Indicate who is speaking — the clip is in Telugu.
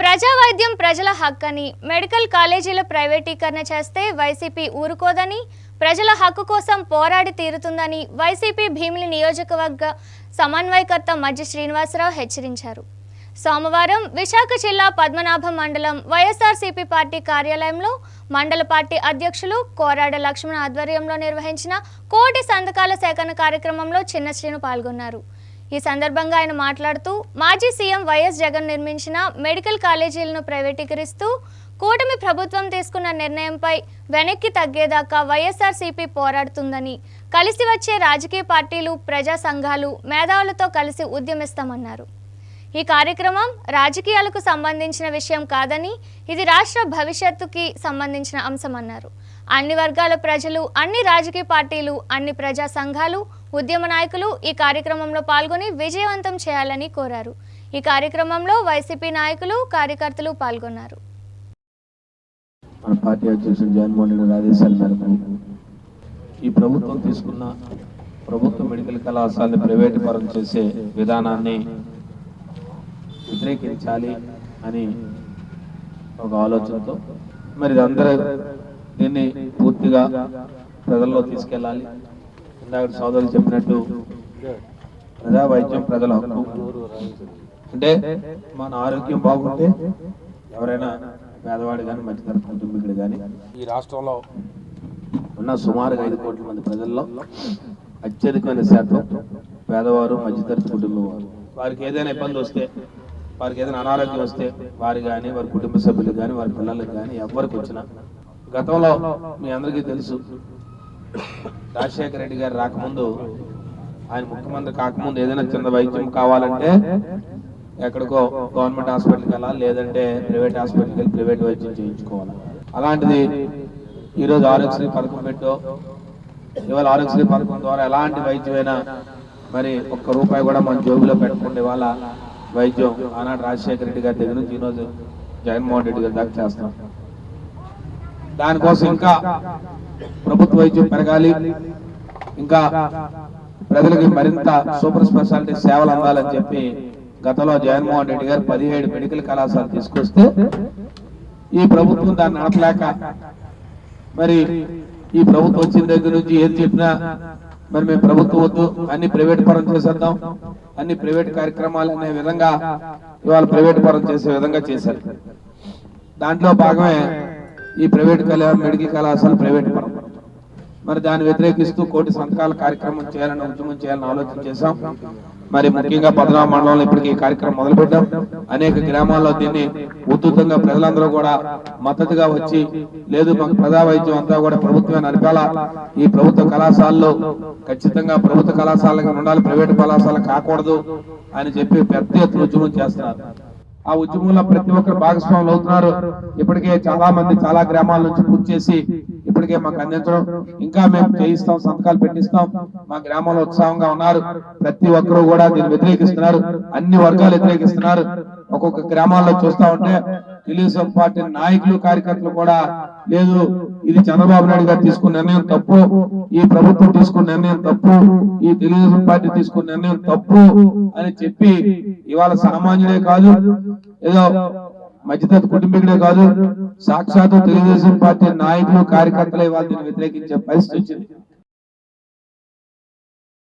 Speaker 1: ప్రజా వైద్యం ప్రజల హక్కని మెడికల్ కాలేజీల ప్రైవేటీకరణ చేస్తే వైసీపీ ఊరుకోదని, ప్రజల హక్కు కోసం పోరాడి తీరుతుందని వైసీపీ భీమిలి నియోజకవర్గ సమన్వయకర్త మజ్జి శ్రీనివాసరావు హెచ్చరించారు. సోమవారం విశాఖ జిల్లా పద్మనాభం మండలం వైఎస్ఆర్సీపీ పార్టీ కార్యాలయంలో మండల పార్టీ అధ్యక్షులు కోరాడ లక్ష్మణ ఆధ్వర్యంలో నిర్వహించిన కోటి సంతకాల సేకరణ కార్యక్రమంలో చిన్న శ్రీను పాల్గొన్నారు. ఈ సందర్భంగా ఆయన మాట్లాడుతూ మాజీ సీఎం వైఎస్ జగన్ నిర్మించిన మెడికల్ కాలేజీలను ప్రైవేటీకరిస్తూ కూటమి ప్రభుత్వం తీసుకున్న నిర్ణయంపై వెనక్కి తగ్గేదాకా వైఎస్ఆర్సీపీ పోరాడుతుందని, కలిసి వచ్చే రాజకీయ పార్టీలు, ప్రజా సంఘాలు, మేధావులతో కలిసి ఉద్యమిస్తామన్నారు. ఈ కార్యక్రమం రాజకీయాలకు సంబంధించిన విషయం కాదని, ఇది రాష్ట్ర భవిష్యత్తుకి సంబంధించిన అంశమన్నారు. అన్ని వర్గాల ప్రజలు, అన్ని రాజకీయ పార్టీలు, అన్ని ప్రజా సంఘాలు, ఉద్యమ నాయకులు ఈ కార్యక్రమంలో పాల్గొని విజయవంతం చేయాలని కోరారు. ఈ కార్యక్రమంలో వైసీపీ నాయకులు, కార్యకర్తలు పాల్గొన్నారు.
Speaker 2: మన పార్టీ అధ్యక్షుడు జగన్మోహన్ రెడ్డి ఆదేశాల మేరకు ఈ ప్రభుత్వం తీసుకున్న ప్రభుత్వ మెడికల్ కళాశాలను ప్రైవేటు పరం చేసే విధానాన్ని వ్యతిరేకించాలి అని ఒక ఆలోచనతో మరి అందరూ దీన్ని పూర్తిగా ప్రజల్లో తీసుకెళ్ళాలి. ఇందాక సోదరులు చెప్పినట్టు ప్రజా వైద్యం ప్రజల హక్కు. అంటే మన ఆరోగ్యం బాగుంటే ఎవరైనా పేదవాడు కానీ మధ్యతరగతి కుటుంబీకుడు కానీ ఈ రాష్ట్రంలో ఉన్న సుమారుగా 5 కోట్ల మంది ప్రజల్లో అత్యధికమైన శాతం పేదవారు, మధ్యతరగతి కుటుంబం వారు. వారికి ఏదైనా ఇబ్బంది వస్తే, వారికి ఏదైనా అనారోగ్యం వస్తే వారు కానీ, వారి కుటుంబ సభ్యులకు కానీ, వారి పిల్లలకు కానీ ఎవరికి వచ్చినా, గతంలో మీ అందరికీ తెలుసు, రాజశేఖర రెడ్డి గారు రాకముందు, ఆయన ముఖ్యమంత్రి కాకముందు ఏదైనా చిన్న వైద్యం కావాలంటే ఎక్కడికో గవర్నమెంట్ హాస్పిటల్కి వెళ్ళాలి, లేదంటే ప్రైవేట్ హాస్పిటల్కి వెళ్ళి ప్రైవేట్ వైద్యం చేయించుకోవాలి. అలాంటిది ఈరోజు ఆరోగ్యశ్రీ పథకం పెట్టో, ఇవాళ ఆరోగ్యశ్రీ పథకం ద్వారా ఎలాంటి వైద్యమైనా మరి ₹1 కూడా మన జోబులో పెట్టుకుంటే వాళ్ళ వైద్యం ఆనాడు రాజశేఖర రెడ్డి గారి దగ్గర నుంచి ఈరోజు జగన్మోహన్ రెడ్డి గారి దాకా చేస్తాం. దానికోసం ఇంకా ప్రభుత్వ వైద్యం పెరగాలి, ఇంకా ప్రజలకి మరింత సూపర్ స్పెషాలిటీ సేవలు అందాలని చెప్పి గతంలో జగన్మోహన్ రెడ్డి గారు 17 మెడికల్ కళాశాలలు తీసుకొస్తే ఈ ప్రభుత్వం దాన్ని నడపలేక, మరి ఈ ప్రభుత్వం వచ్చిన దగ్గర నుంచి ఏది చెప్పినా మరి మేము ప్రభుత్వం వద్దు, అన్ని ప్రైవేట్ పరం చేసేద్దాం, అన్ని ప్రైవేట్ కార్యక్రమాలు అనే విధంగా ఇవాళ ప్రైవేట్ పరం చేసే విధంగా చేశారు. దాంట్లో భాగమే ఈ ప్రైవేట్ మెడికల్ కళాశాల ప్రైవేట్ పరం. మరి దాన్ని వ్యతిరేకిస్తూ కోటి సంతకాల కార్యక్రమం చేయాలని, ఉద్యమం చేయాలని ఆలోచన చేశాం. మరి ముఖ్యంగా పద్మనాభ మండలంలో ఇప్పటికీ ఈ కార్యక్రమం మొదలుపెట్టాం. అనేక గ్రామాల్లో దీన్ని ఉధృతంగా ప్రజలందరూ కూడా మద్దతుగా వచ్చి, లేదు మాకు ప్రజా వైద్యం అంతా కూడా ప్రభుత్వమే నడిపాలా, ఈ ప్రభుత్వ కళాశాలలో ఖచ్చితంగా ప్రభుత్వ కళాశాలగా ఉండాలి, ప్రైవేటు కళాశాల కాకూడదు అని చెప్పి పెద్ద ఎత్తున ఉద్యమం చేస్తున్నారు. ఆ ఉద్యమంలో ప్రతి ఒక్కరు భాగస్వాములు అవుతున్నారు. ఇప్పటికే చాలా మంది చాలా గ్రామాల నుంచి పూర్తి చేసి ఇప్పటికే మాకు అందించడం, ఇంకా మేము చేయిస్తాం, సంతకాలు పెట్టిస్తాం, మా గ్రామంలో ఉత్సాహంగా ఉన్నారు. ప్రతి ఒక్కరు కూడా దీన్ని వ్యతిరేకిస్తున్నారు, అన్ని వర్గాలు వ్యతిరేకిస్తున్నారు. ఒక్కొక్క గ్రామాల్లో చూస్తా ఉంటే తెలుగుదేశం పార్టీ నాయకులు, కార్యకర్తలు కూడా లేదు, ఇది చంద్రబాబు నాయుడు గారు తీసుకున్న నిర్ణయం తప్పు, ఈ ప్రభుత్వం తీసుకున్న నిర్ణయం తప్పు, ఈ తెలుగుదేశం పార్టీ తీసుకున్న నిర్ణయం తప్పు అని చెప్పి ఇవాళ సామాన్యుడే కాదు, ఏదో మధ్యతరగతి కుటుంబీకుడే కాదు, సాక్షాత్తు తెలుగుదేశం పార్టీ నాయకులు, కార్యకర్తలు ఇవాళ దీన్ని వ్యతిరేకించే పరిస్థితి వచ్చింది.